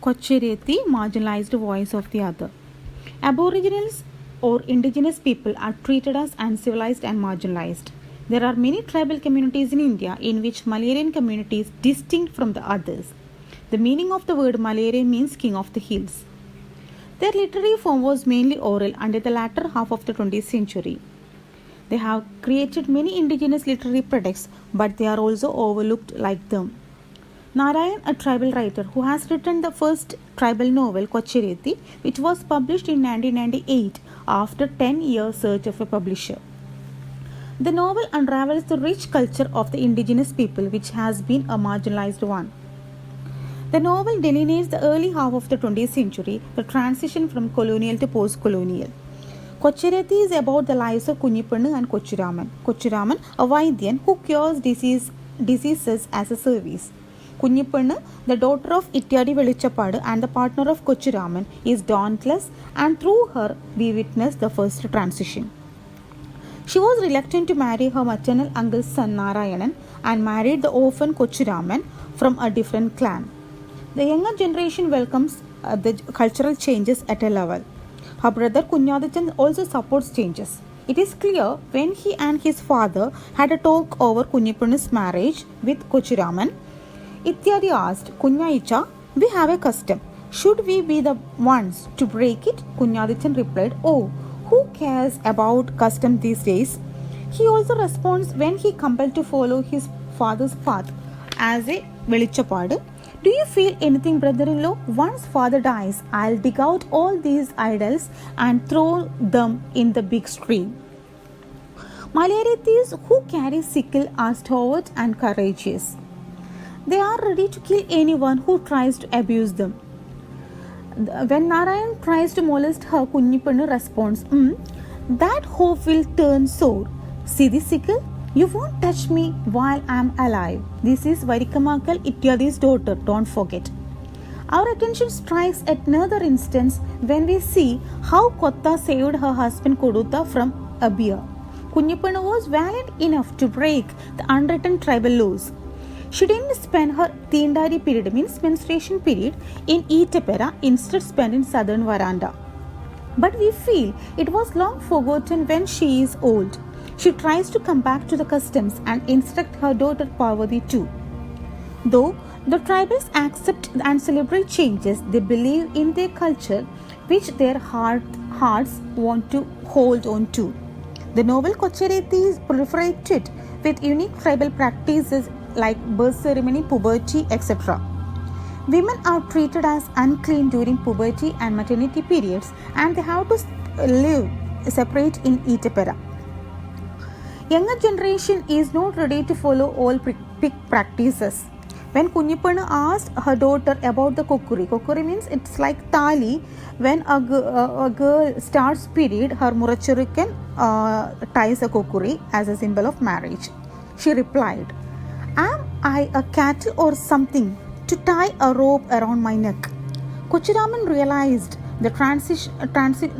Kochereti, marginalized voice of the other. Aboriginals or indigenous people are treated as uncivilized and marginalized. There are many tribal communities in India in which Malayan community is distinct from the others. The meaning of the word Malayan means king of the hills. Their literary form was mainly oral until the latter half of the 20th century. They have created many indigenous literary products, but they are also overlooked like them. Narayan, a tribal writer who has written the first tribal novel Kochereti, which was published in 1998 after 10 years search of a publisher. The novel unravels the rich culture of the indigenous people, which has been a marginalized one. The novel delineates the early half of the 20th century, the transition from colonial to post-colonial. Kochereti is about the lives of Kunyipannu and Kochuraman. Kochuraman, a Vaidyan who cures diseases as a service. Kunyipannu, the daughter of Ityadi Velichapadu and the partner of Kochuraman, is dauntless, and through her we witness the first transition. She was reluctant to marry her maternal uncle's son Narayanan and married the orphan Kochuraman from a different clan. The younger generation welcomes the cultural changes at a level. Her brother Kunyadachan also supports changes. It is clear when he and his father had a talk over Kunyipannu's marriage with Kochuraman, Ityadi asked, Kunyaicha, we have a custom. Should we be the ones to break it? Kunyadachan replied, oh, who cares about custom these days? He also responds when he compelled to follow his father's path as a Velichapadu. Do you feel anything, brother-in-law? Once father dies, I'll dig out all these idols and throw them in the big stream. Malayathis who carry sickle are stalwart and courageous. They are ready to kill anyone who tries to abuse them. When Narayan tries to molest her, Kunyipannu responds, that hope will turn sore. See this sickle? You won't touch me while I'm alive. This is Varikamakal Ityadi's daughter, don't forget. Our attention strikes at another instance when we see how Kotta saved her husband Kodutha from a bear. Kunyipannu was valiant enough to break the unwritten tribal laws. She didn't spend her Tindari period, means menstruation period, in Etepera, instead spent in southern Varanda. But we feel it was long forgotten when she is old. She tries to come back to the customs and instruct her daughter Parvati too. Though the tribals accept and celebrate changes, they believe in their culture, which their hearts want to hold on to. The novel Kochereti is proliferated with unique tribal practices like birth ceremony, puberty, etc. Women are treated as unclean during puberty and maternity periods, and they have to live separate in Etepera. Younger generation is not ready to follow all big practices. When Kunyipannu asked her daughter about the kokuri means it's like tali. When a girl starts period, her murachurukan ties a kokuri as a symbol of marriage. She replied, am I a cattle or something to tie a rope around my neck? Kochuraman realized the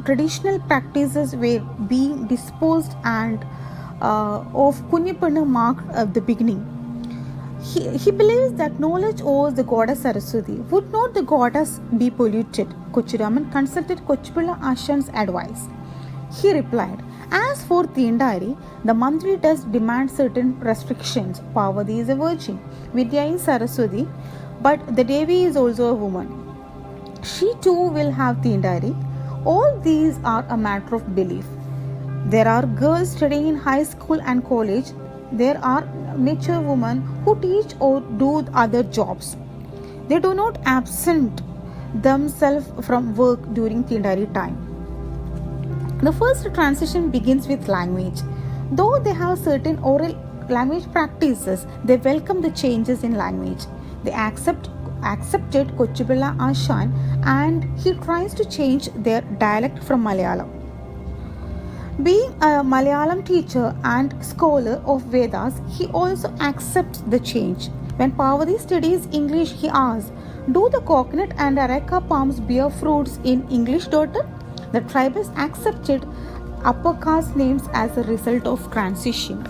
traditional practices were being disposed and of Kunyipannu marked the beginning. He believes that knowledge owes the goddess Saraswati. Would not the goddess be polluted? Kochuraman consulted Kochipilla Ashan's advice. He replied, as for Tindari, the monthly test demands certain restrictions. Parvati is a virgin, Vidya is Saraswati, but the Devi is also a woman. She too will have Tindari. All these are a matter of belief. There are girls studying in high school and college. There are mature women who teach or do other jobs. They do not absent themselves from work during Tindari time. The first transition begins with language. Though they have certain oral language practices, they welcome the changes in language. They accepted Kochipilla Ashan and he tries to change their dialect from Malayalam. Being a Malayalam teacher and scholar of Vedas, he also accepts the change. When Parvati studies English, he asks, do the coconut and areca palms bear fruits in English, daughter? The tribals accepted upper caste names as a result of transition.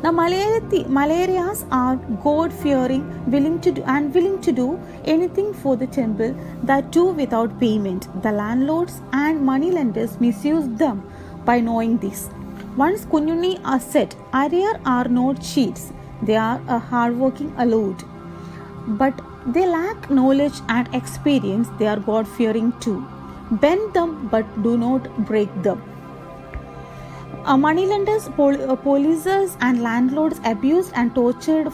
The Malayalas are God-fearing, willing to do anything for the temple, that too without payment. The landlords and moneylenders misuse them by knowing this. Once Kunyuni are said, Ariyar are not cheats, they are a hardworking allowed. But they lack knowledge and experience, they are God-fearing too. Bend them but do not break them. Moneylenders, policers and landlords abused and tortured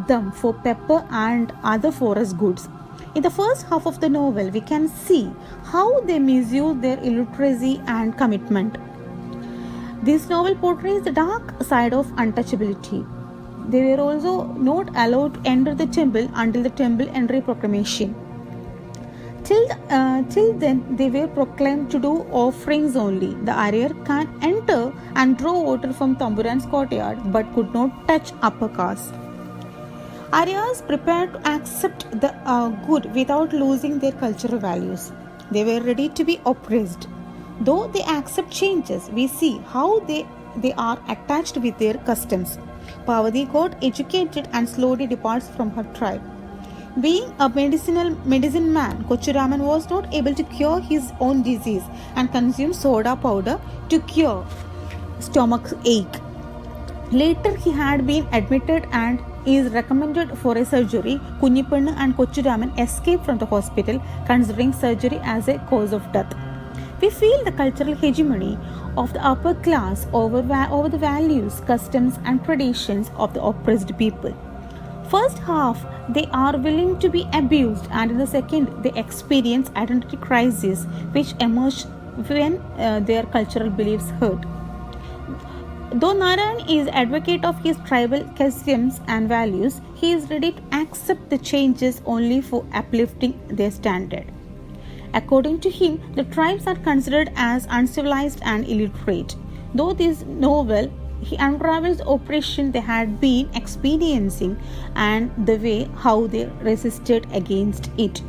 them for pepper and other forest goods. In the first half of the novel, we can see how they misuse their illiteracy and commitment. This novel portrays the dark side of untouchability. They were also not allowed to enter the temple until the temple entry proclamation. Till then, they were proclaimed to do offerings only. The Ariyar can enter and draw water from Tamburan's courtyard but could not touch upper caste. Aryas prepared to accept the good without losing their cultural values. They were ready to be oppressed. Though they accept changes, we see how they are attached with their customs. Parvati got educated and slowly departs from her tribe. Being a medicine man, Kochuraman was not able to cure his own disease and consumed soda powder to cure stomach ache. Later, he had been admitted and is recommended for a surgery. Kunyipannu and Kochuraman escaped from the hospital, considering surgery as a cause of death. We feel the cultural hegemony of the upper class over the values, customs, and traditions of the oppressed people. First half, they are willing to be abused, and in the second, they experience identity crisis, which emerge when their cultural beliefs hurt. Though Narayan is advocate of his tribal customs and values, he is ready to accept the changes only for uplifting their standard. According to him, the tribes are considered as uncivilized and illiterate. Though this novel, he unravels the oppression they had been experiencing and the way how they resisted against it.